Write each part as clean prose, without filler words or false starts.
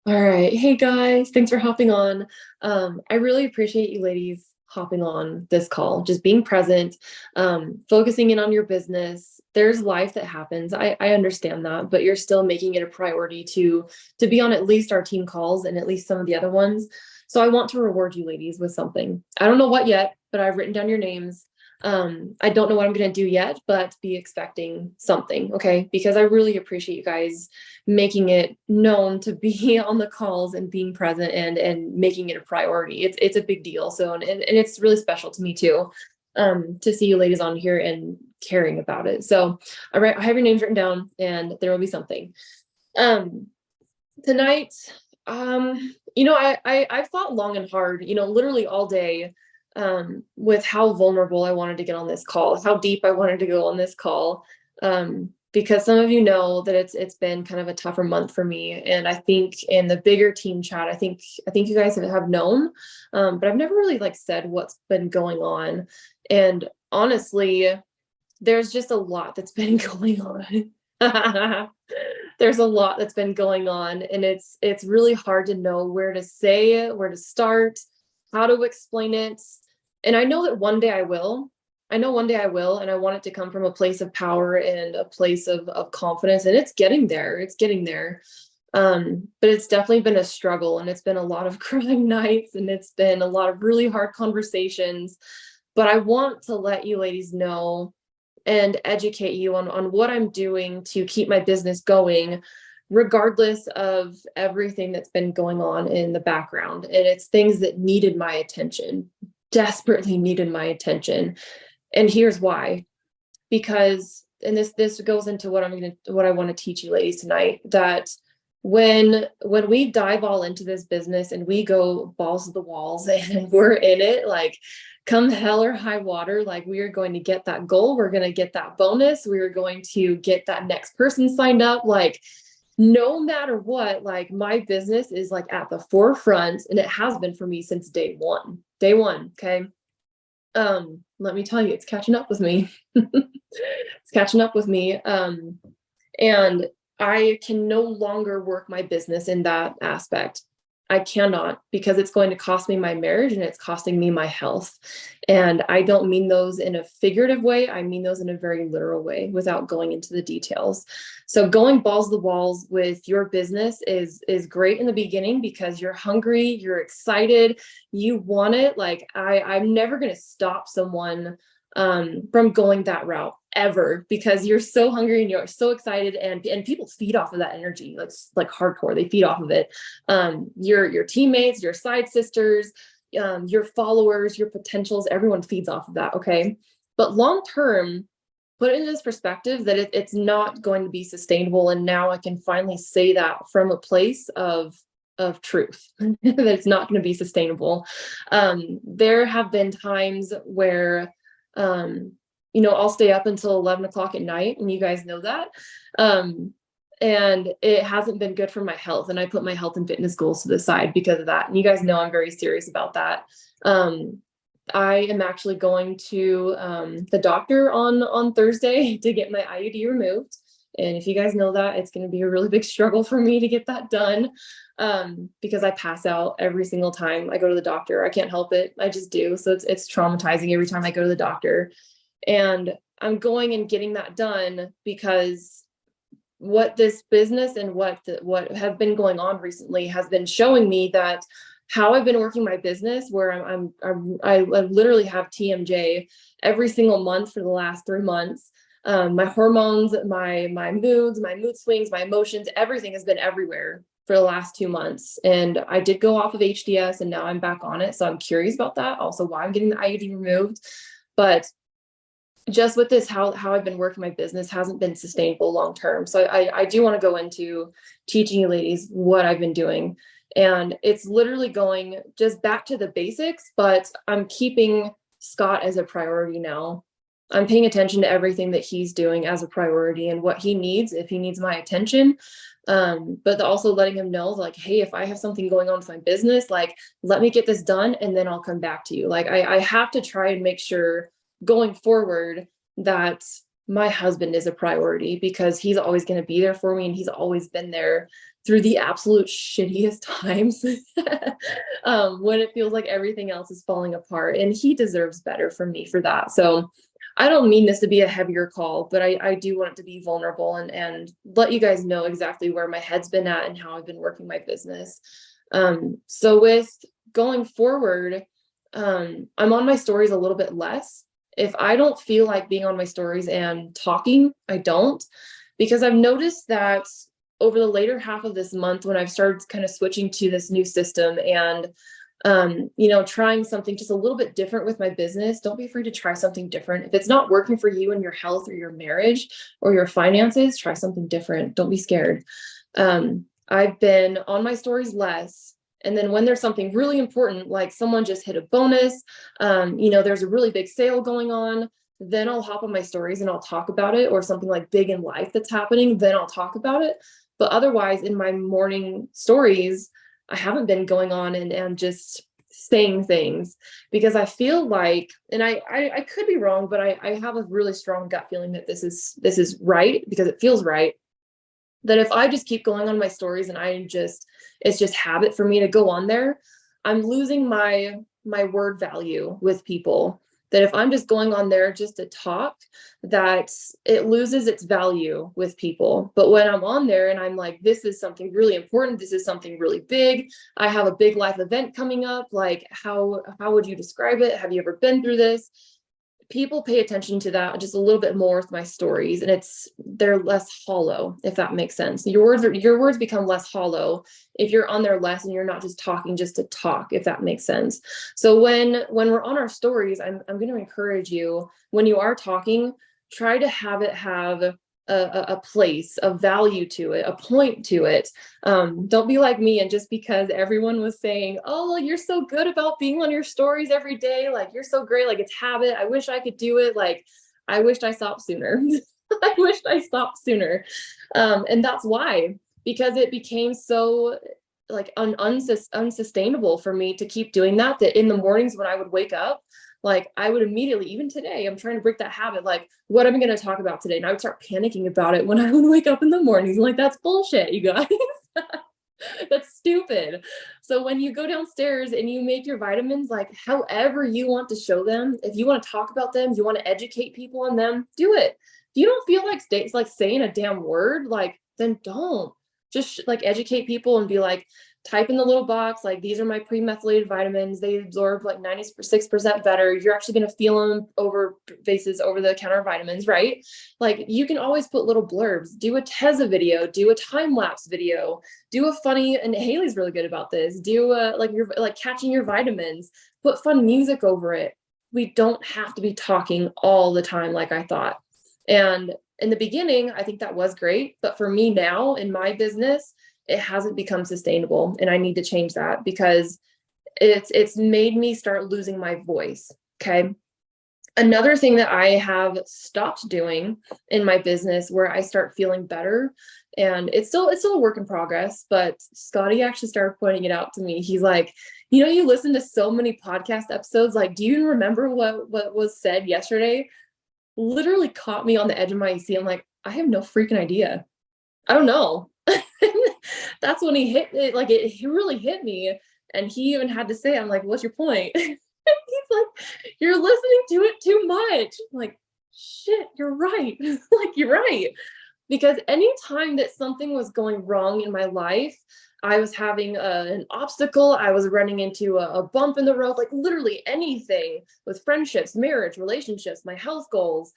All right. Hey guys, thanks for hopping on. I really appreciate you ladies hopping on this call, just being present, focusing in on your business. There's life that happens. I understand that, but you're still making it a priority to be on at least our team calls and at least some of the other ones. So I want to reward you ladies with something. I don't know what yet, but I've written down your names. I don't know what I'm gonna do yet, but be expecting something, okay? Because I really appreciate you guys making it known to be on the calls and being present and making it a priority. It's a big deal. So and it's really special to me too, to see you ladies on here and caring about it. So all right, I have your names written down and there will be something. Um Tonight, I thought long and hard, literally all day, with how vulnerable I wanted to get on this call, how deep I wanted to go on this call. Because some of you know that it's been kind of a tougher month for me. And I think in the bigger team chat, I think you guys have known, but I've never really like said what's been going on. And honestly, there's just a lot that's been going on. There's a lot that's been going on, and it's really hard to know where to say it, where to start, how to explain it. And I know that one day I will. I know one day I will, and I want it to come from a place of power and a place of confidence. And it's getting there. It's getting there. But it's definitely been a struggle, and it's been a lot of crying nights, and it's been a lot of really hard conversations. But I want to let you ladies know and educate you on what I'm doing to keep my business going, regardless of everything that's been going on in the background. And it's things that needed my attention, desperately needed my attention. And here's why. Because, and this goes into what I want to teach you ladies tonight, that when we dive all into this business and we go balls to the walls and we're in it, like come hell or high water, like we are going to get that goal, we're going to get that bonus, we are going to get that next person signed up, like no matter what, like my business is like at the forefront, and it has been for me since day one. Okay. Let me tell you, it's catching up with me. It's catching up with me. And I can no longer work my business in that aspect. I cannot, because it's going to cost me my marriage and it's costing me my health. And I don't mean those in a figurative way. I mean those in a very literal way without going into the details. So going balls to the walls with your business is great in the beginning because you're hungry, you're excited, you want it. Like I'm never going to stop someone from going that route ever, because you're so hungry and you're so excited, and people feed off of that energy, like hardcore. They feed off of it. Your teammates, your side sisters, your followers, your potentials, everyone feeds off of that. Okay. But long term, put it in this perspective that it's not going to be sustainable. And now I can finally say that from a place of truth that it's not going to be sustainable. There have been times where I'll stay up until 11 o'clock at night, and you guys know that. And it hasn't been good for my health. And I put my health and fitness goals to the side because of that. And you guys know I'm very serious about that. I am actually going to the doctor on Thursday to get my IUD removed. And if you guys know that, it's going to be a really big struggle for me to get that done, because I pass out every single time I go to the doctor. I can't help it. I just do. So it's traumatizing every time I go to the doctor. And I'm going and getting that done because what this business and what have been going on recently has been showing me that how I've been working my business, where I literally have TMJ every single month for the last 3 months. My hormones, my moods, my mood swings, my emotions, everything has been everywhere for the last 2 months. And I did go off of HDS and now I'm back on it. So I'm curious about that. Also why I'm getting the IUD removed. But just with this, how I've been working my business hasn't been sustainable long term. So I do want to go into teaching you ladies what I've been doing. And it's literally going just back to the basics, but I'm keeping Scott as a priority now. I'm paying attention to everything that he's doing as a priority and what he needs, if he needs my attention. But also letting him know, like, hey, if I have something going on with my business, like, let me get this done and then I'll come back to you. Like, I have to try and make sure going forward that my husband is a priority because he's always going to be there for me. And he's always been there through the absolute shittiest times when it feels like everything else is falling apart, and he deserves better from me for that. So I don't mean this to be a heavier call, but I do want it to be vulnerable and let you guys know exactly where my head's been at and how I've been working my business. So with going forward, I'm on my stories a little bit less. If I don't feel like being on my stories and talking, I don't, because I've noticed that over the later half of this month, when I've started kind of switching to this new system and trying something just a little bit different with my business. Don't be afraid to try something different. If it's not working for you and your health or your marriage or your finances, try something different. Don't be scared. I've been on my stories less. And then when there's something really important, like someone just hit a bonus, there's a really big sale going on, then I'll hop on my stories and I'll talk about it, or something like big in life that's happening, then I'll talk about it. But otherwise, in my morning stories, I haven't been going on and just saying things, because I feel like, and I could be wrong, but I have a really strong gut feeling that this is right, because it feels right, that if I just keep going on my stories and it's just habit for me to go on there, I'm losing my word value with people. That if I'm just going on there just to talk, that it loses its value with people. But when I'm on there and I'm like, this is something really important, this is something really big, I have a big life event coming up, like how would you describe it? Have you ever been through this? People pay attention to that just a little bit more with my stories, and they're less hollow, if that makes sense. Your words become less hollow if you're on there less and you're not just talking just to talk, if that makes sense. So when we're on our stories, I'm going to encourage you, when you are talking, try to have it have a place, a value to it, a point to it. Don't be like me, and just because everyone was saying, oh, you're so good about being on your stories every day, like you're so great, like it's habit, I wish I could do it, like I wished I stopped sooner. I wished I stopped sooner. And that's why, because it became so like unsustainable for me to keep doing that in the mornings when I would wake up, like I would immediately, even today, I'm trying to break that habit. Like, what am I going to talk about today? And I would start panicking about it when I would wake up in the mornings. Like, that's bullshit, you guys. That's stupid. So when you go downstairs and you make your vitamins, like however you want to show them, if you want to talk about them, you want to educate people on them, do it. If you don't feel like saying a damn word, like, then don't. Just like educate people and be like, type in the little box, like, these are my pre-methylated vitamins. They absorb like 96% better. You're actually going to feel them over Vases over-the-counter vitamins, right? Like, you can always put little blurbs. Do a Teza video, do a time-lapse video, do a funny, and Haley's really good about this, do you're like catching your vitamins, put fun music over it. We don't have to be talking all the time like I thought. And in the beginning, I think that was great. But for me now in my business, it hasn't become sustainable, and I need to change that, because it's made me start losing my voice. Okay. Another thing that I have stopped doing in my business, where I start feeling better, and it's still a work in progress, but Scotty actually started pointing it out to me. He's like, you listen to so many podcast episodes, like, do you remember what was said yesterday? Literally caught me on the edge of my seat. I'm like, I have no freaking idea. I don't know. That's when he hit it, like it really hit me. And he even had to say, I'm like, what's your point? He's like, you're listening to it too much. I'm like, shit, you're right. Like, you're right. Because anytime that something was going wrong in my life, I was having an obstacle, I was running into a bump in the road, like literally anything with friendships, marriage, relationships, my health goals,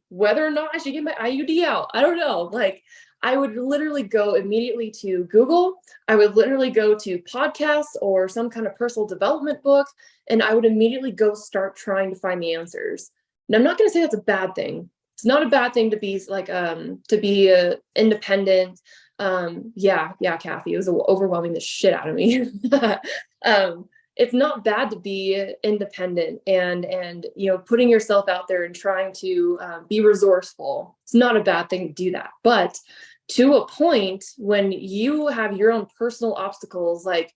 whether or not I should get my IUD out, I don't know. Like, I would literally go immediately to Google. I would literally go to podcasts or some kind of personal development book, and I would immediately go start trying to find the answers. And I'm not going to say that's a bad thing. It's not a bad thing to be like, to be independent. Yeah, Kathy, it was overwhelming the shit out of me. It's not bad to be independent and putting yourself out there and trying to be resourceful. It's not a bad thing to do that. But to a point, when you have your own personal obstacles, like,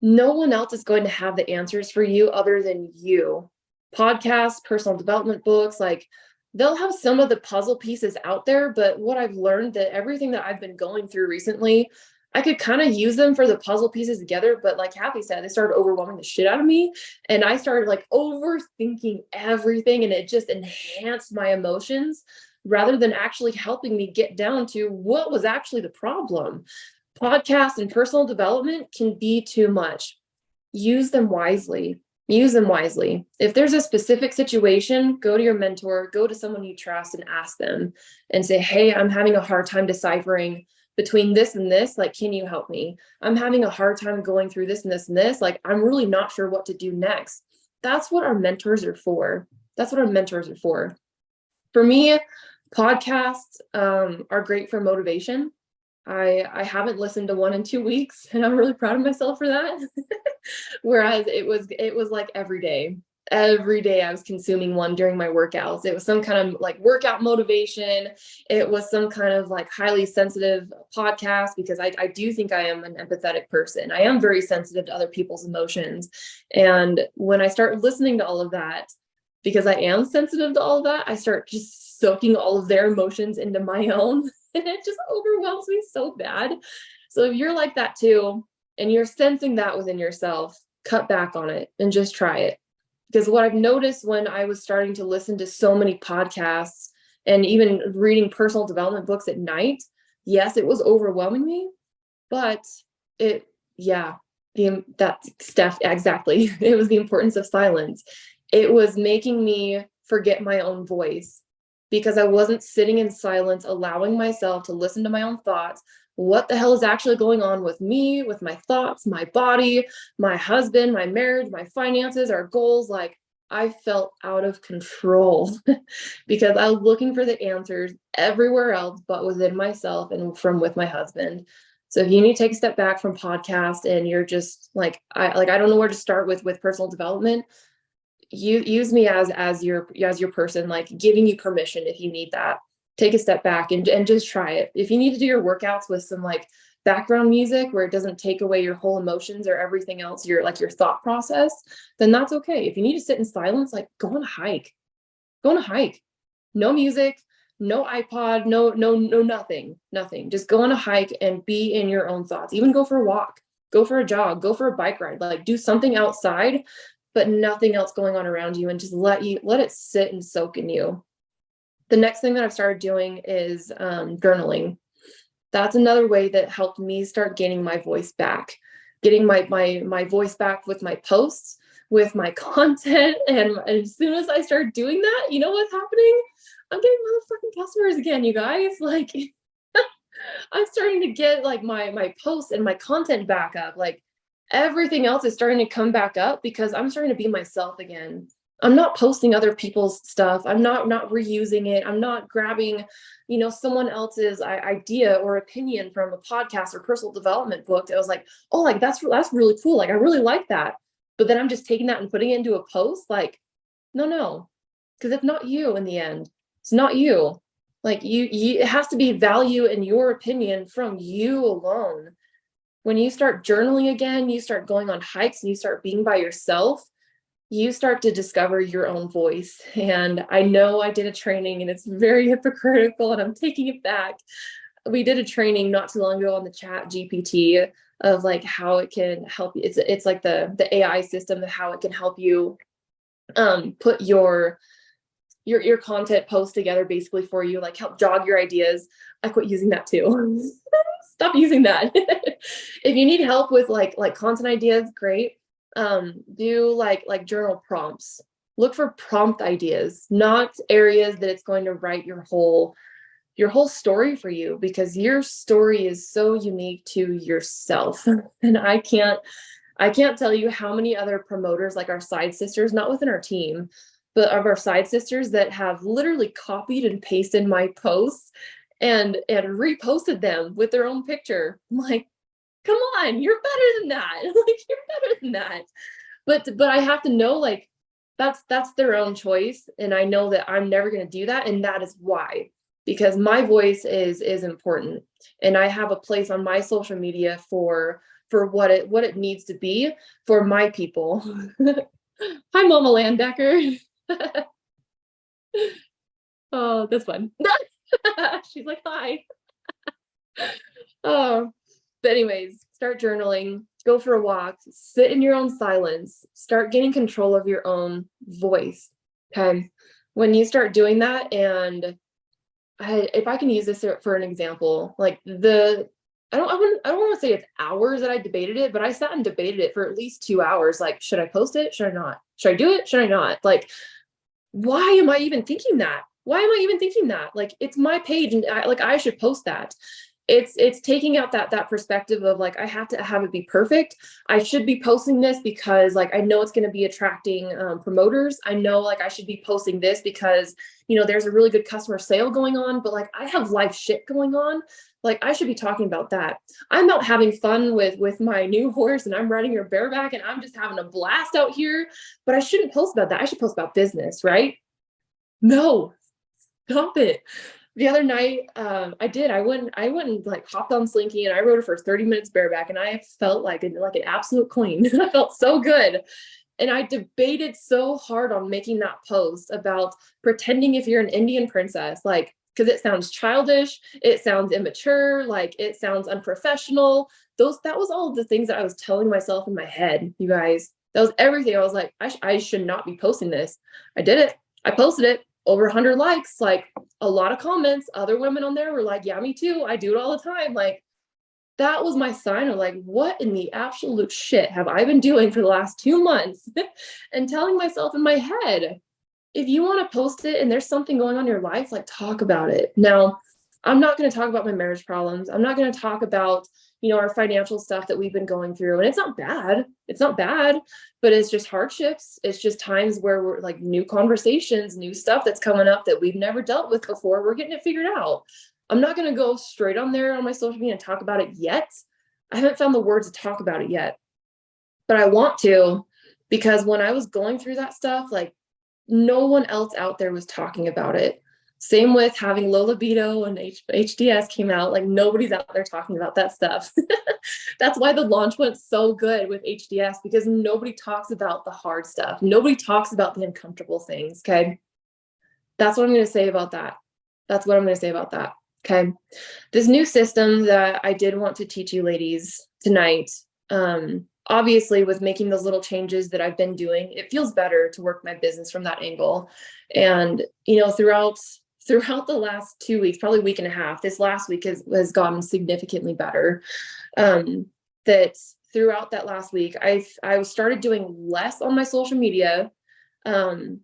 no one else is going to have the answers for you other than you. Podcasts, personal development books, like, they'll have some of the puzzle pieces out there, but what I've learned that everything that I've been going through recently, I could kind of use them for the puzzle pieces together, but like Kathy said, they started overwhelming the shit out of me, and I started like overthinking everything, and it just enhanced my emotions rather than actually helping me get down to what was actually the problem. Podcasts and personal development can be too much. Use them wisely. Use them wisely. If there's a specific situation, go to your mentor, go to someone you trust and ask them and say, hey, I'm having a hard time deciphering between this and this. Like, can you help me? I'm having a hard time going through this and this and this. Like, I'm really not sure what to do next. That's what our mentors are for. That's what our mentors are for. For me, podcasts are great for motivation. I haven't listened to one in 2 weeks, and I'm really proud of myself for that. Whereas it was like every day. Every day I was consuming one during my workouts. It was some kind of like workout motivation. It was some kind of like highly sensitive podcast, because I do think I am an empathetic person. I am very sensitive to other people's emotions. And when I start listening to all of that, because I am sensitive to all of that, I start just soaking all of their emotions into my own. And it just overwhelms me so bad. So if you're like that too, and you're sensing that within yourself, cut back on it and just try it. Because what I've noticed when I was starting to listen to so many podcasts and even reading personal development books at night, yes, it was overwhelming me, but it, yeah, that stuff, exactly. It was the importance of silence. It was making me forget my own voice, because I wasn't sitting in silence, allowing myself to listen to my own thoughts. What the hell is actually going on with me, with my thoughts, my body, my husband, my marriage, my finances, our goals? Like, I felt out of control because I was looking for the answers everywhere else but within myself and from with my husband. So if you need to take a step back from podcast and you're just like, I don't know where to start with personal development, you use me as your person, like giving you permission. If you need that, take a step back and just try it. If you need to do your workouts with some like background music where it doesn't take away your whole emotions or everything else, your thought process, then that's okay. If you need to sit in silence, like go on a hike. Go on a hike. No music, no iPod, no nothing. Just go on a hike and be in your own thoughts. Even go for a walk, go for a jog, go for a bike ride, like do something outside, but nothing else going on around you, and just let it sit and soak in you. The next thing that I've started doing is journaling. That's another way that helped me start gaining my voice back, getting my voice back with my posts, with my content. And as soon as I start doing that, you know what's happening? I'm getting motherfucking customers again, you guys. Like, I'm starting to get like my posts and my content back up. Like, everything else is starting to come back up because I'm starting to be myself again. I'm not posting other people's stuff. I'm not reusing it. I'm not grabbing, someone else's idea or opinion from a podcast or personal development book that was like, oh, like that's really cool. Like, I really like that. But then I'm just taking that and putting it into a post. Like, no, because it's not you in the end. It's not you. Like it has to be value in your opinion from you alone. When you start journaling again, you start going on hikes and you start being by yourself, you start to discover your own voice. And I know I did a training and it's very hypocritical and I'm taking it back. We did a training not too long ago on the Chat GPT of like how it can help you. It's like the AI system of how it can help you put your content post together basically for you, like help jog your ideas. I quit using that too. Stop using that. If you need help with like content ideas, great. Do like journal prompts. Look for prompt ideas, not areas that it's going to write your whole story for you, because your story is so unique to yourself. And I can't tell you how many other promoters, like our side sisters, not within our team, but of our side sisters, that have literally copied and pasted my posts and reposted them with their own picture. I'm like, come on, you're better than that. Like, you're better than that. But I have to know, like, that's their own choice. And I know that I'm never going to do that. And that is why, because my voice is important. And I have a place on my social media for what it needs to be for my people. Hi, Mama Landbecker. Oh, that's fun. She's like, hi. Oh, but anyways, start journaling, go for a walk, sit in your own silence, start getting control of your own voice. Okay. When you start doing that, and if I can use this for an example, like I don't want to say it's hours that I debated it, but I sat and debated it for at least 2 hours. Like, should I post it? Should I not? Should I do it? Should I not? Like, why am I even thinking that? Why am I even thinking that? Like, it's my page, and I should post that. It's taking out that perspective of like, I have to have it be perfect. I should be posting this because like I know it's going to be attracting promoters. I know like I should be posting this because there's a really good customer sale going on, but like I have life shit going on. Like I should be talking about that. I'm out having fun with my new horse, and I'm riding her bareback, and I'm just having a blast out here, but I shouldn't post about that. I should post about business, right? No, stop it. The other night, I went and like hopped on Slinky, and I rode her for 30 minutes bareback, and I felt like an absolute queen. I felt so good. And I debated so hard on making that post about pretending if you're an Indian princess, like, because it sounds childish, it sounds immature, like it sounds unprofessional. That was all of the things that I was telling myself in my head, you guys. That was everything. I was like, I should not be posting this. I did it. I posted it. Over 100 likes, like a lot of comments. Other women on there were like, yeah, me too. I do it all the time. Like, that was my sign of like, what in the absolute shit have I been doing for the last 2 months? And telling myself in my head, if you want to post it and there's something going on in your life, like talk about it. Now, I'm not going to talk about my marriage problems. I'm not going to talk about, our financial stuff that we've been going through. And it's not bad. It's not bad, but it's just hardships. It's just times where we're like new conversations, new stuff that's coming up that we've never dealt with before. We're getting it figured out. I'm not going to go straight on there on my social media and talk about it yet. I haven't found the words to talk about it yet, but I want to, because when I was going through that stuff, like no one else out there was talking about it. Same with having low libido and HDS came out, like nobody's out there talking about that stuff. That's why the launch went so good with HDS, because nobody talks about the hard stuff. Nobody talks about the uncomfortable things. Okay. That's what I'm going to say about that. That's what I'm going to say about that. Okay. This new system that I did want to teach you ladies tonight, obviously with making those little changes that I've been doing, it feels better to work my business from that angle. And, throughout the last 2 weeks, probably week and a half, this last week has gotten significantly better. That throughout that last week, I started doing less on my social media. I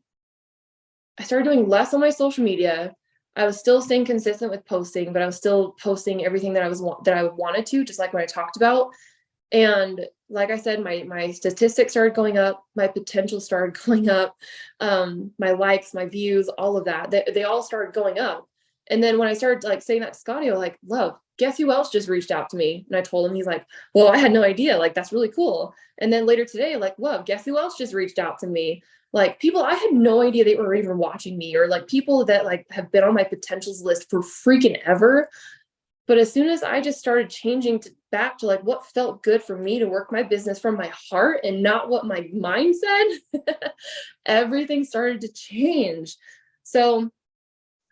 started doing less on my social media. I was still staying consistent with posting, but I was still posting everything that I wanted to, just like what I talked about. And like I said, my statistics started going up, my potential started going up, my likes, my views, all of that. They all started going up. And then when I started like saying that to Scotty, I was like, love, guess who else just reached out to me? And I told him, he's like, well, I had no idea. Like, that's really cool. And then later today, like, love, guess who else just reached out to me? Like people, I had no idea they were even watching me, or like people that like have been on my potentials list for freaking ever. But as soon as I just started changing back to like what felt good for me to work my business from my heart and not what my mind said, everything started to change. So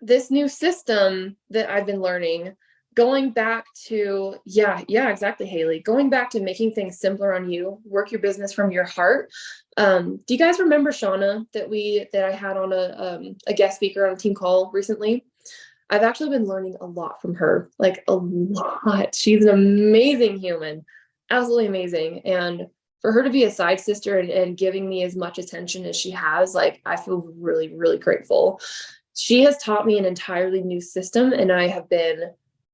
this new system that I've been learning, going back to, yeah, exactly, Haley, going back to making things simpler on you, work your business from your heart. Do you guys remember Shauna that I had on a guest speaker on a team call recently? I've actually been learning a lot from her, like a lot. She's an amazing human, absolutely amazing. And for her to be a side sister and giving me as much attention as she has, like, I feel really, really grateful. She has taught me an entirely new system, and I have been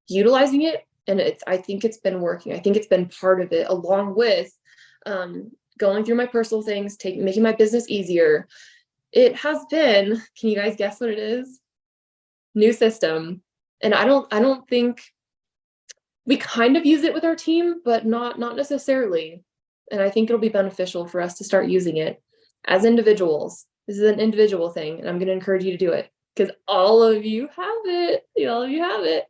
utilizing it. And I think it's been working. I think it's been part of it, along with going through my personal things, making my business easier. It has been, can you guys guess what it is? New system. And I don't think we kind of use it with our team, but not necessarily. And I think it'll be beneficial for us to start using it as individuals. This is an individual thing, and I'm going to encourage you to do it because all of you have it. All of you have it.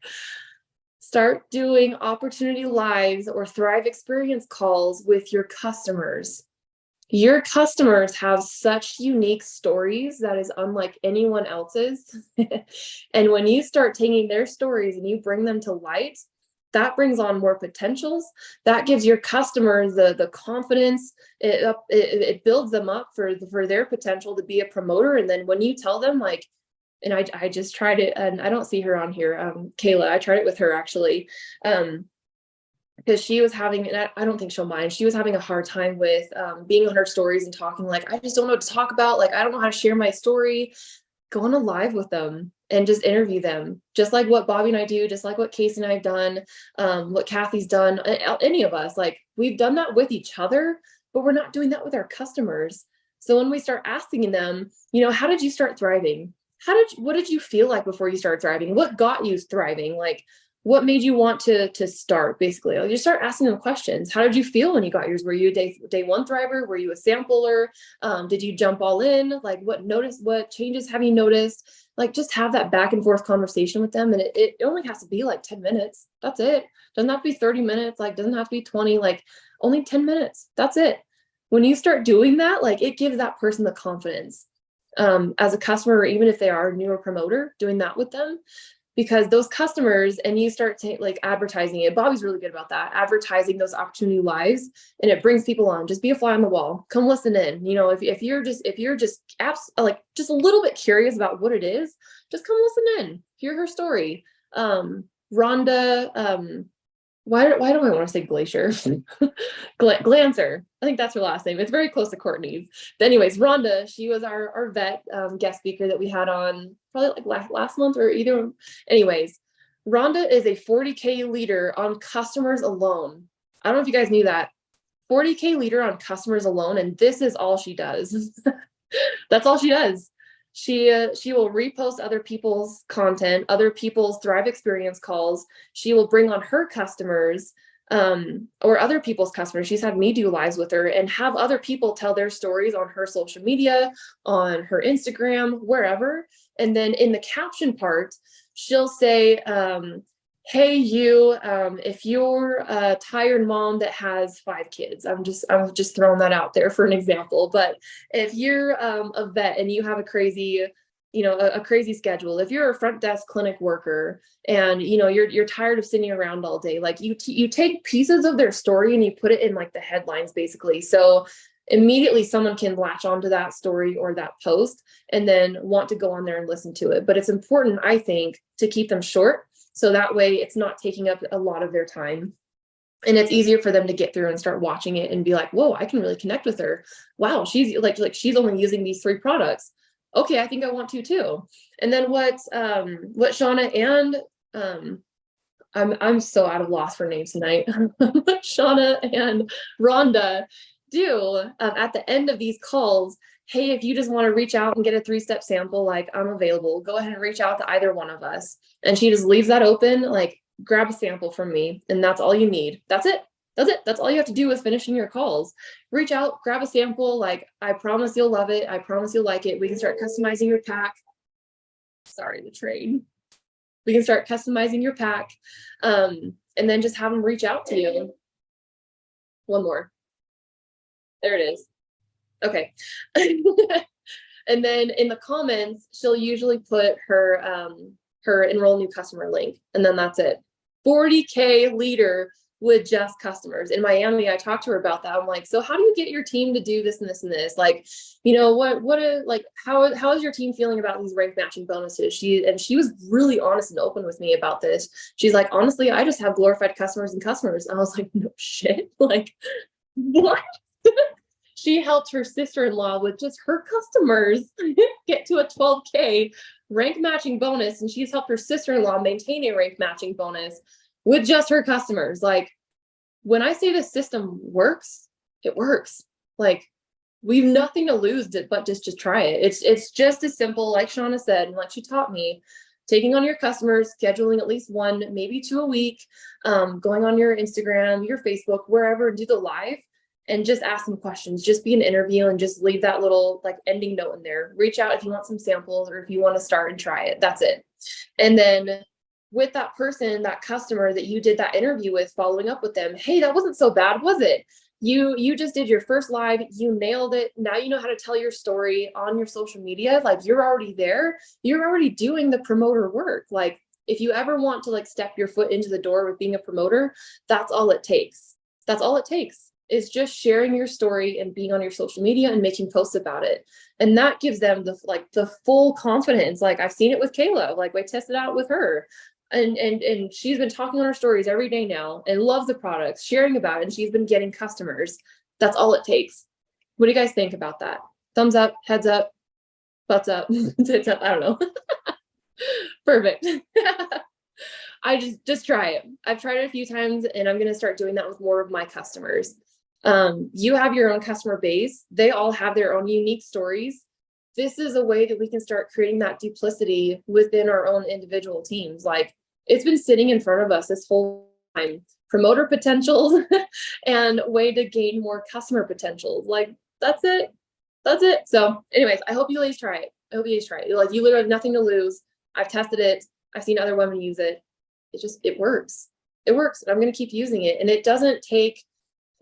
Start doing opportunity lives or Thrive experience calls with your customers. Your customers have such unique stories that is unlike anyone else's. And when you start taking their stories and you bring them to light, that brings on more potentials. That gives your customers the confidence. It builds them up for their potential to be a promoter. And then when you tell them, like, and I just tried it, and I don't see her on here, Kayla, I tried it with her actually. Because she was having, and I don't think she'll mind, she was having a hard time with being on her stories and talking, like, I just don't know what to talk about. Like, I don't know how to share my story. Go on a live with them and just interview them, just like what Bobby and I do, just like what Casey and I've done, what Kathy's done, any of us. Like, we've done that with each other, but we're not doing that with our customers. So when we start asking them, how did you start thriving? What did you feel like before you started thriving? What got you thriving? Like, what made you want to start? Basically, like, you start asking them questions. How did you feel when you got yours? Were you a day one thriver? Were you a sampler? Did you jump all in? Like, what changes have you noticed? Like, just have that back and forth conversation with them. And it only has to be like 10 minutes. That's it. Doesn't have to be 30 minutes. Like, doesn't have to be 20, like only 10 minutes. That's it. When you start doing that, like, it gives that person the confidence as a customer, or even if they are a newer promoter, doing that with them. Because those customers, and you start like advertising it. Bobby's really good about that, advertising those opportunity lives, and it brings people on. Just be a fly on the wall. Come listen in. If you're just like just a little bit curious about what it is, just come listen in. Hear her story. Rhonda, why do I want to say Glacier? Glancer. I think that's her last name. It's very close to Courtney's. But anyways, Rhonda, she was our vet guest speaker that we had on probably like last month or either. Anyways, Rhonda is a 40K leader on customers alone. I don't know if you guys knew that. 40K leader on customers alone, and this is all she does. That's all she does. She will repost other people's content, other people's Thrive Experience calls. She will bring on her customers or other people's customers. She's had me do lives with her and have other people tell their stories on her social media, on her Instagram, wherever. And then in the caption part, she'll say, hey, you, if you're a tired mom that has 5 kids, I'm just throwing that out there for an example. But if you're a vet and you have a crazy, a crazy schedule, if you're a front desk clinic worker and you're tired of sitting around all day, like you take pieces of their story and you put it in like the headlines, basically. So immediately someone can latch onto that story or that post and then want to go on there and listen to it. But it's important, I think, to keep them short. So that way it's not taking up a lot of their time. And it's easier for them to get through and start watching it and be like, whoa, I can really connect with her. Wow, she's like she's only using these 3 products. Okay, I think I want to too. And then what Shauna and I'm so out of loss for names tonight. Shauna and Rhonda do at the end of these calls, hey, if you just want to reach out and get a 3-step sample, like, I'm available. Go ahead and reach out to either one of us. And she just leaves that open, like, grab a sample from me, and that's all you need. That's it. That's all you have to do with finishing your calls. Reach out, grab a sample. Like, I promise you'll love it. I promise you'll like it. We can start customizing your pack. Sorry, the train. We can start customizing your pack, and then just have them reach out to you. One more. There it is. Okay. And then in the comments, she'll usually put her enroll new customer link, and then that's it. 40K leader with just customers. In Miami, I talked to her about that. I'm like, so how do you get your team to do this and this and this? Like, how is your team feeling about these rank matching bonuses? She was really honest and open with me about this. She's like, honestly, I just have glorified customers and customers. And I was like, no shit. Like, what? She helped her sister-in-law with just her customers get to a 12K rank matching bonus, and she's helped her sister-in-law maintain a rank matching bonus with just her customers. Like, when I say the system works, it works. Like, we've nothing to lose but just try it. It's just as simple, like Shauna said, and like she taught me, taking on your customers, scheduling at least 1, maybe 2 a week, going on your Instagram, your Facebook, wherever, do the live, and just ask them questions. Just be an interview and just leave that little like ending note in there. Reach out if you want some samples or if you want to start and try it. That's it. And then with that person, that customer that you did that interview with, following up with them, hey, that wasn't so bad, was it? You just did your first live, you nailed it. Now you know how to tell your story on your social media. Like you're already there. You're already doing the promoter work. Like if you ever want to like step your foot into the door with being a promoter, that's all it takes. That's all it takes is just sharing your story and being on your social media and making posts about it. And that gives them the full confidence. Like I've seen it with Kayla, like I tested out with her. And she's been talking on her stories every day now and loves the products, sharing about it, and she's been getting customers. That's all it takes. What do you guys think about that? Thumbs up, heads up, butts up, tits up, I don't know. Perfect. I just try it. I've tried it a few times and I'm going to start doing that with more of my customers. You have your own customer base. They all have their own unique stories. This is a way that we can start creating that duplicity within our own individual teams. Like it's been sitting in front of us this whole time, promoter potentials and way to gain more customer potentials. Like that's it. That's it. So anyways, I hope you ladies try it. I hope you guys try it. Like you literally have nothing to lose. I've tested it. I've seen other women use it. It works. It works. And I'm going to keep using it. And it doesn't take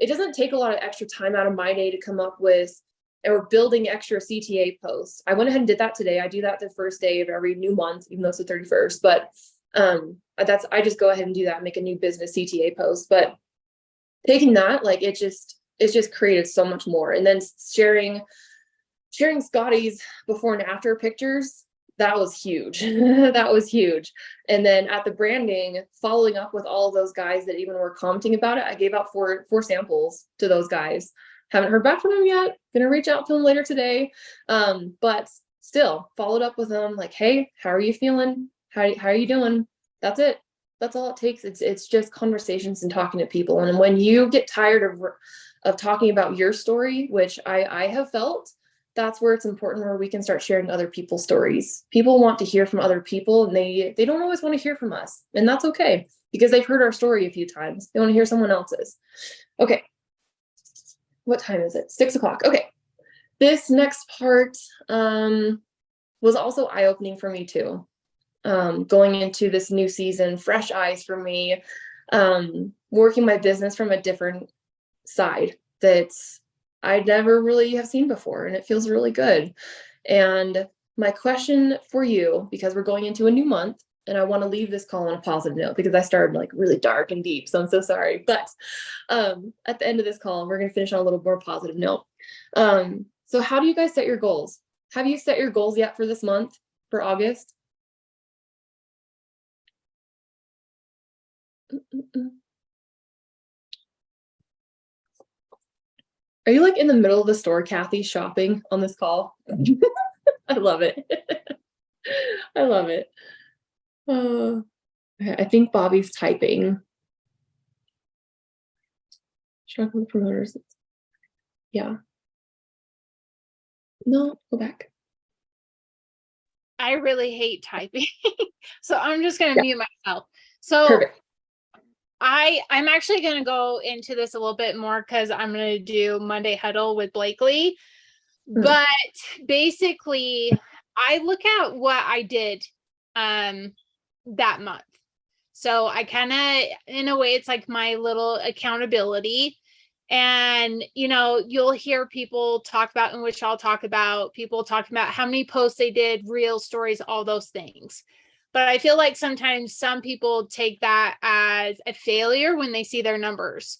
a lot of extra time out of my day to come up with or building extra CTA posts. I went ahead and did that today. I do that the first day of every new month, even though it's the 31st, but I just go ahead and do that, make a new business CTA post. But taking that, like it's just created so much more. And then sharing Scotty's before and after pictures, that was huge. That was huge. And then at the branding, following up with all of those guys that even were commenting about it, I gave out four samples to those guys. Haven't heard back from them yet. Gonna reach out to them later today. But still followed up with them like, hey, how are you feeling? How are you doing? That's it. That's all it takes. It's just conversations and talking to people. And when you get tired of talking about your story, which I have felt, that's where it's important, where we can start sharing other people's stories. People want to hear from other people and they don't always want to hear from us. And that's okay because they've heard our story a few times. They want to hear someone else's. Okay. What time is it? 6 o'clock. Okay. This next part was also eye-opening for me too. Going into this new season, fresh eyes for me, working my business from a different side that I never really have seen before, and it feels really good. And my question for you, because we're going into a new month, and I want to leave this call on a positive note because I started like really dark and deep, so I'm so sorry. But at the end of this call, we're going to finish on a little more positive note. So how do you guys set your goals? Have you set your goals yet for this month, for August? Are you like in the middle of the store, Kathy, shopping on this call? I love it. I love it. I think Bobby's typing. Chocolate promoters. Yeah. No, go back. I really hate typing. So I'm just going to mute myself. So Perfect. I'm actually going to go into this a little bit more because I'm going to do Monday Huddle with Blakely. But basically, I look at what I did that month. So I kind of, in a way, it's like my little accountability. And, you know, you'll hear people talk about, in which I'll talk about, people talking about how many posts they did, real stories, all those things. But I feel like sometimes some people take that as a failure when they see their numbers.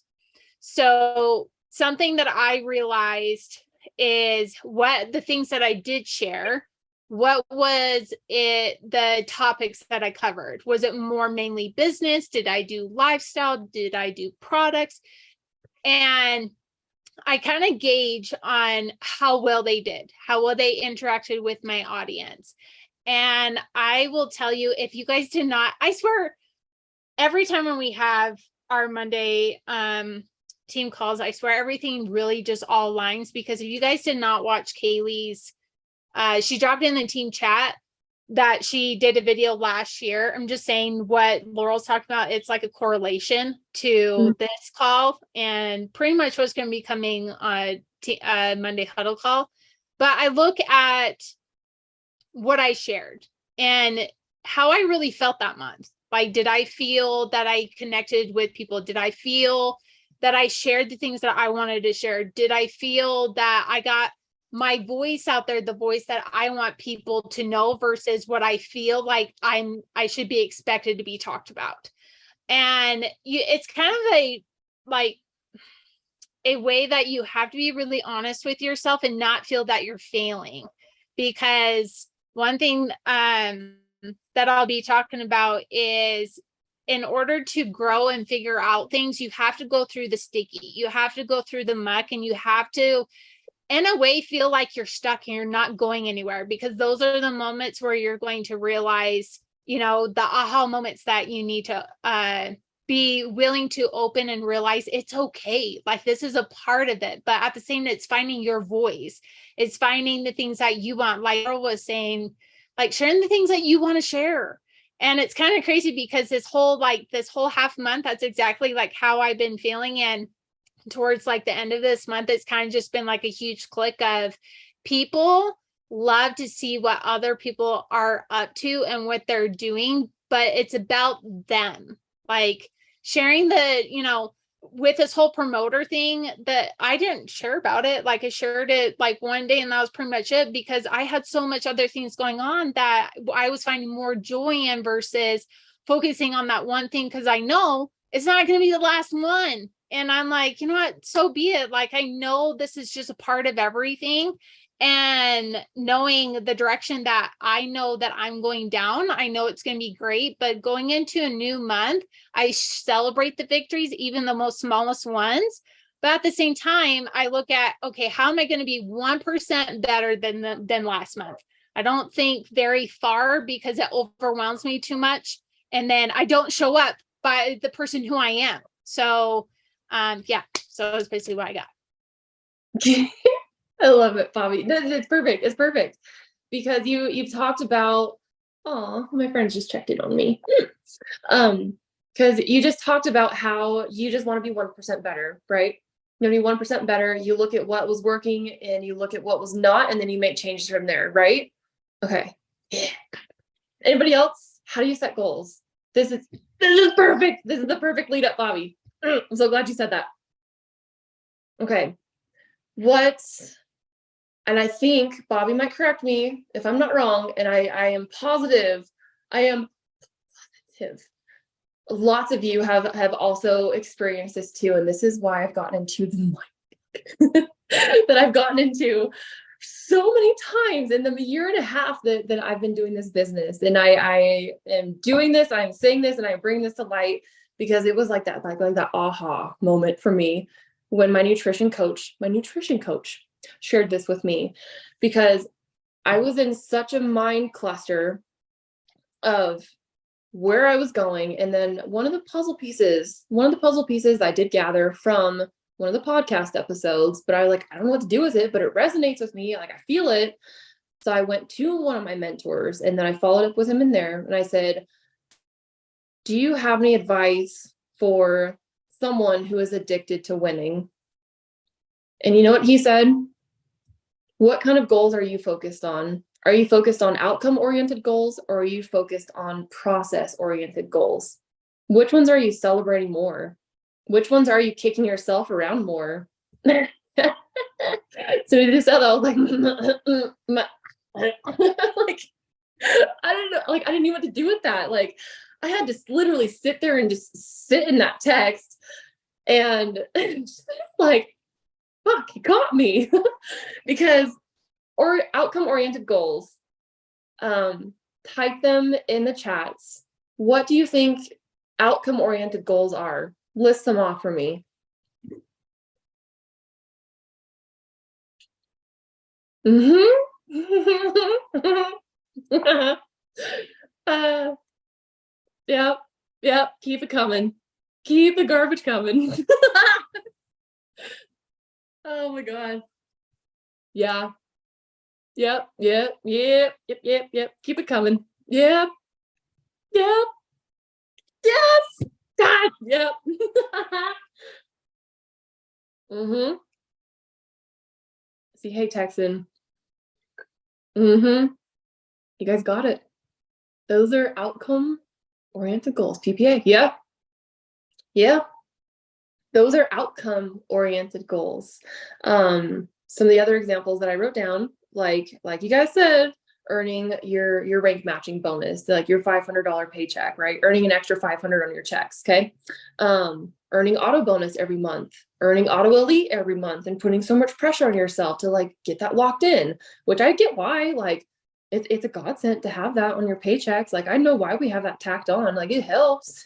So something that I realized is what the things that I did share, what was it, the topics that I covered? Was it more mainly business? Did I do lifestyle? Did I do products? And I kind of gauge on how well they did, how well they interacted with my audience. And I will tell you, if you guys did not, I swear, every time when we have our Monday team calls, I swear everything really just all aligns, because if you guys did not watch Kaylee's, she dropped in the team chat that she did a video last year. I'm just saying what Laurel's talking about. It's like a correlation to this call and pretty much what's going to be coming on Monday Huddle call. But I look at what I shared and how I really felt that month. Like, did I feel that I connected with people? Did I feel that I shared the things that I wanted to share? Did I feel that I got my voice out there, the voice that I want people to know versus what I feel like I should be expected to be talked about? And it's kind of like a way that you have to be really honest with yourself and not feel that you're failing. Because one thing that I'll be talking about is, in order to grow and figure out things, you have to go through the sticky, you have to go through the muck, and you have to, in a way, feel like you're stuck and you're not going anywhere, because those are the moments where you're going to realize, the aha moments that you need to be willing to open and realize it's okay. Like, this is a part of it. But at the same time, it's finding your voice. It's finding the things that you want. Like Earl was saying, like sharing the things that you want to share. And it's kind of crazy because this whole half month, that's exactly like how I've been feeling. And towards like the end of this month, it's kind of just been like a huge click of people love to see what other people are up to and what they're doing, but it's about them. Like sharing with this whole promoter thing, that I didn't share about it. Like I shared it like one day and that was pretty much it, because I had so much other things going on that I was finding more joy in versus focusing on that one thing, because I know it's not going to be the last one. And I'm like, you know what, so be it. Like, I know this is just a part of everything. And knowing the direction that I know that I'm going down, I know it's going to be great. But going into a new month, I celebrate the victories, even the most smallest ones. But at the same time, I look at, okay, how am I going to be 1% better than last month? I don't think very far, because it overwhelms me too much. And then I don't show up by the person who I am. So, so that's basically what I got. I love it, Bobby. It's perfect. It's perfect because you've talked about. Oh, my friends just checked in on me. Because you just talked about how you just want to be 1% better, right? You want to be 1% better. You look at what was working and you look at what was not, and then you make changes from there, right? Okay. Yeah. Anybody else? How do you set goals? This is perfect. This is the perfect lead up, Bobby. I'm so glad you said that. Okay. And I think Bobby might correct me if I'm not wrong, and I am positive. Lots of you have also experienced this too, and this is why I've gotten into the mic that I've gotten into so many times in the year and a half that I've been doing this business. And I am doing this, I'm saying this, and I bring this to light because it was like that aha moment for me when my nutrition coach shared this with me, because I was in such a mind cluster of where I was going. And then one of the puzzle pieces I did gather from one of the podcast episodes, but I don't know what to do with it, but it resonates with me. Like, I feel it. So I went to one of my mentors and then I followed up with him in there. And I said, do you have any advice for someone who is addicted to winning? And you know what he said? What kind of goals are you focused on? Are you focused on outcome-oriented goals, or are you focused on process-oriented goals? Which ones are you celebrating more? Which ones are you kicking yourself around more? So he just said that, I was like, like, I don't know, like, I didn't know what to do with that. Like, I had to literally sit there and just sit in that text, and just like, fuck, he caught me. Because outcome oriented goals, type them in the chats. What do you think outcome oriented goals are? List them off for me. Yep, keep it coming, keep the garbage coming. Oh my god. Yeah. Yep. Keep it coming. Yep. Yes. God. Yep. See, hey, Texan. You guys got it. Those are outcome oriented goals. PPA. Yep. Those are outcome oriented goals. Some of the other examples that I wrote down, like you guys said, earning your rank matching bonus, like your $500 paycheck, right? Earning an extra 500 on your checks. Okay. Earning auto bonus every month, earning auto elite every month, and putting so much pressure on yourself to like get that locked in, which I get why, like it's a godsend to have that on your paychecks. Like I know why we have that tacked on, like it helps.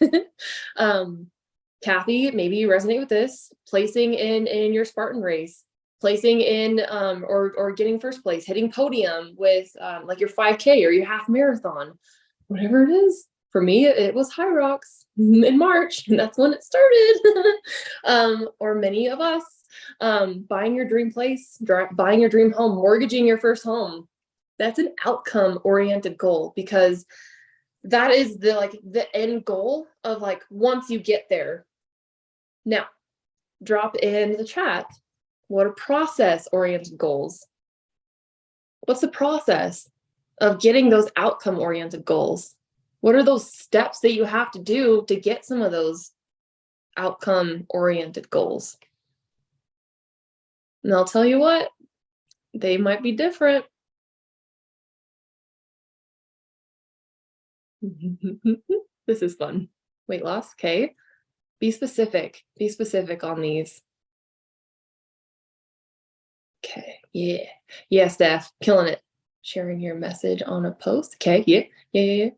Kathy, maybe you resonate with this, placing in your Spartan race, placing in or getting first place, hitting podium with like your 5K or your half marathon, whatever it is. For me, it was High Rocks in March, and that's when it started. Or many of us, buying your dream place, buying your dream home, mortgaging your first home. That's an outcome oriented goal, because that is the end goal of like once you get there. Now, drop in the chat. What are process oriented goals? What's the process of getting those outcome oriented goals? What are those steps that you have to do to get some of those outcome oriented goals? And I'll tell you what, they might be different. This is fun. Weight loss. Okay. Be specific. Be specific on these. Okay. Yeah. Yeah, Steph. Killing it. Sharing your message on a post. Okay. Yeah. Yeah.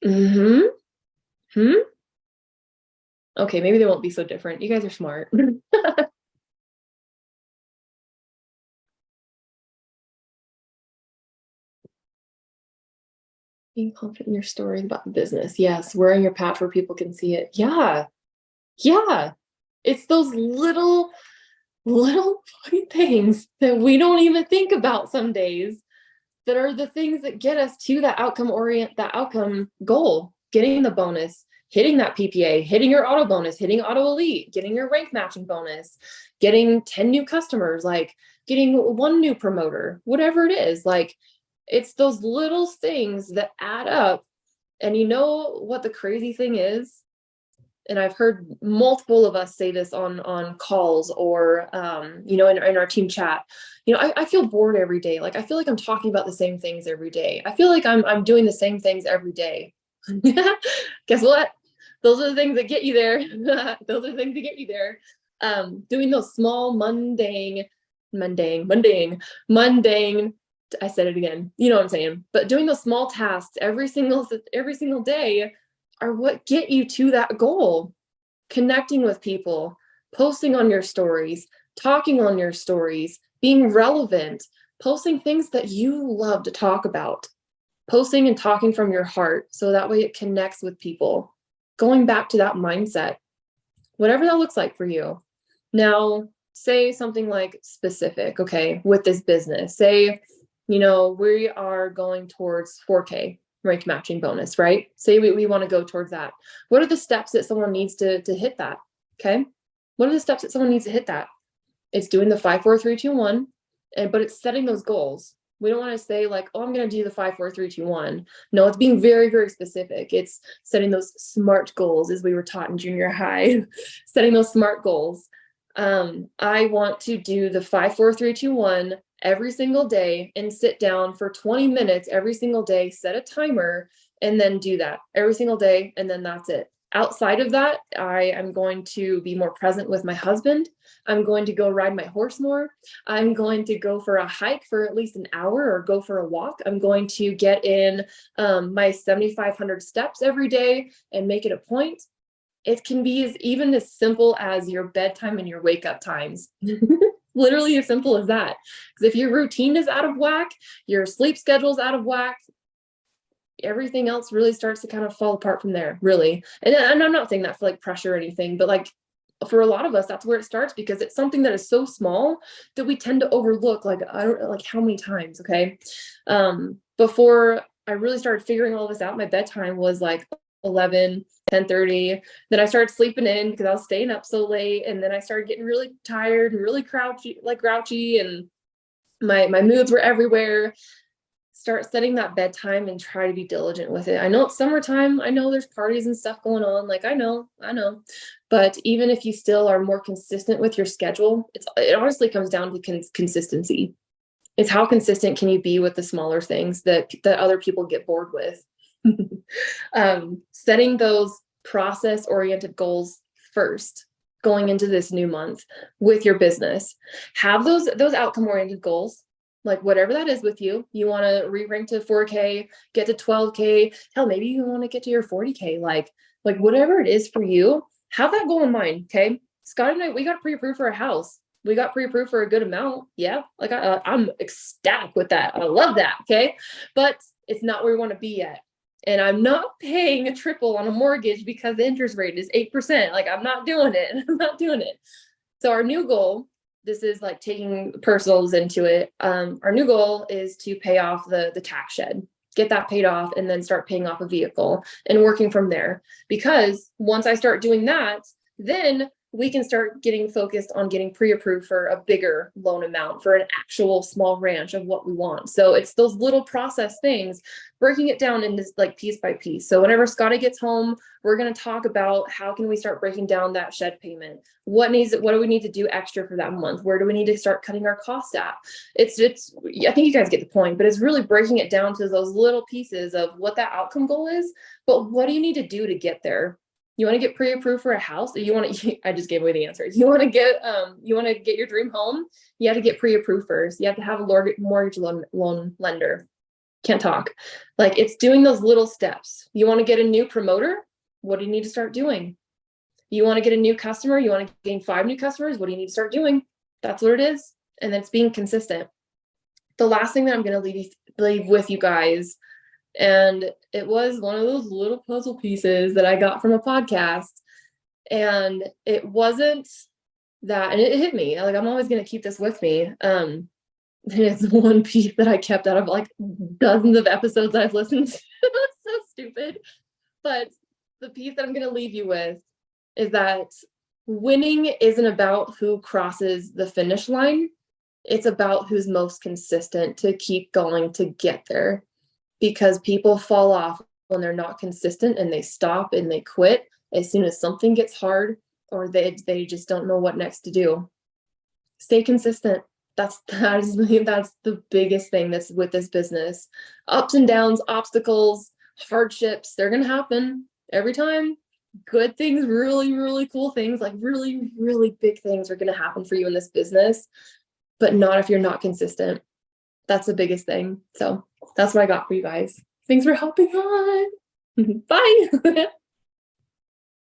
Mm-hmm. Hmm. Okay, maybe they won't be so different. You guys are smart. Being confident in your story about the business. Yes, wearing your patch where people can see it. Yeah. Yeah. It's those little things that we don't even think about some days that are the things that get us to that outcome goal, getting the bonus, hitting that PPA, hitting your auto bonus, hitting auto elite, getting your rank matching bonus, getting 10 new customers, like getting one new promoter, whatever it is. Like it's those little things that add up. And you know what the crazy thing is? And I've heard multiple of us say this on calls or in our team chat. I feel bored every day. Like I feel like I'm talking about the same things every day. I feel like I'm doing the same things every day. Guess what? Those are the things that get you there. Those are the things that get you there. Doing those small mundane. I said it again. You know what I'm saying? But doing those small tasks every single day are what get you to that goal. Connecting with people, posting on your stories, talking on your stories, being relevant, posting things that you love to talk about, posting and talking from your heart so that way it connects with people. Going back to that mindset, whatever that looks like for you. Now, say something like specific, okay, with this business. Say, we are going towards 4K rank matching bonus, right? Say we want to go towards that. What are the steps that someone needs to hit that? Okay. What are the steps that someone needs to hit that? It's doing the 5, 4, 3, 2, 1, but it's setting those goals. We don't want to say like, oh, I'm going to do the 5, 4, 3, 2, 1. No, it's being very, very specific. It's setting those SMART goals, as we were taught in junior high, setting those SMART goals. I want to do the 5, 4, 3, 2, 1 every single day and sit down for 20 minutes every single day, set a timer, and then do that every single day. And then that's it. Outside of that, I am going to be more present with my husband. I'm going to go ride my horse more. I'm going to go for a hike for at least an hour or go for a walk. I'm going to get in my 7,500 steps every day and make it a point. It can be even as simple as your bedtime and your wake up times. Literally as simple as that. Because if your routine is out of whack, your sleep schedule is out of whack, everything else really starts to kind of fall apart from there, really. And I'm not saying that for like pressure or anything, but like for a lot of us, that's where it starts, because it's something that is so small that we tend to overlook, like, I don't know, like how many times, okay? Before I really started figuring all this out, my bedtime was like 11, 10:30. Then I started sleeping in because I was staying up so late. And then I started getting really tired and really grouchy, and my moods were everywhere. Start setting that bedtime and try to be diligent with it. I know it's summertime. I know there's parties and stuff going on. Like, I know. But even if you still are more consistent with your schedule, it honestly comes down to consistency. It's how consistent can you be with the smaller things that other people get bored with. Setting those process-oriented goals first going into this new month with your business. Have those outcome-oriented goals. Like whatever that is with you, you want to re-rank to 4K, get to 12K. Hell, maybe you want to get to your 40K. Like whatever it is for you, have that goal in mind. Okay. Scott and I, we got pre-approved for a house. We got pre-approved for a good amount. Yeah. Like I'm ecstatic with that. I love that. Okay. But it's not where we want to be yet. And I'm not paying a triple on a mortgage because the interest rate is 8%. Like I'm not doing it. I'm not doing it. So our new goal, this is like taking personals into it. Our new goal is to pay off the tax shed, get that paid off, and then start paying off a vehicle and working from there. Because once I start doing that, then we can start getting focused on getting pre-approved for a bigger loan amount for an actual small ranch of what we want. So it's those little process things, breaking it down into like piece by piece. So whenever Scotty gets home, we're going to talk about how can we start breaking down that shed payment? What do we need to do extra for that month? Where do we need to start cutting our costs at? It's I think you guys get the point, but it's really breaking it down to those little pieces of what that outcome goal is, but what do you need to do to get there? You want to get pre-approved for a house? Or I just gave away the answer. You want to get your dream home? You have to get pre-approved first. You have to have a mortgage loan lender. Can't talk. Like it's doing those little steps. You want to get a new promoter? What do you need to start doing? You want to get a new customer? You want to gain 5 new customers? What do you need to start doing? That's what it is. And then it's being consistent. The last thing that I'm going to leave with you guys, and it was one of those little puzzle pieces that I got from a podcast. And it wasn't that, and it hit me. Like, I'm always going to keep this with me. And it's one piece that I kept out of like dozens of episodes I've listened to. It's so stupid. But the piece that I'm going to leave you with is that winning isn't about who crosses the finish line. It's about who's most consistent to keep going to get there. Because people fall off when they're not consistent and they stop and they quit as soon as something gets hard or they just don't know what next to do. Stay consistent. That's the biggest thing that's with this business. Ups and downs, obstacles, hardships, they're going to happen every time. Good things, really, really cool things, like really, really big things are going to happen for you in this business, but not if you're not consistent. That's the biggest thing. So that's what I got for you guys. Thanks for helping on. Bye.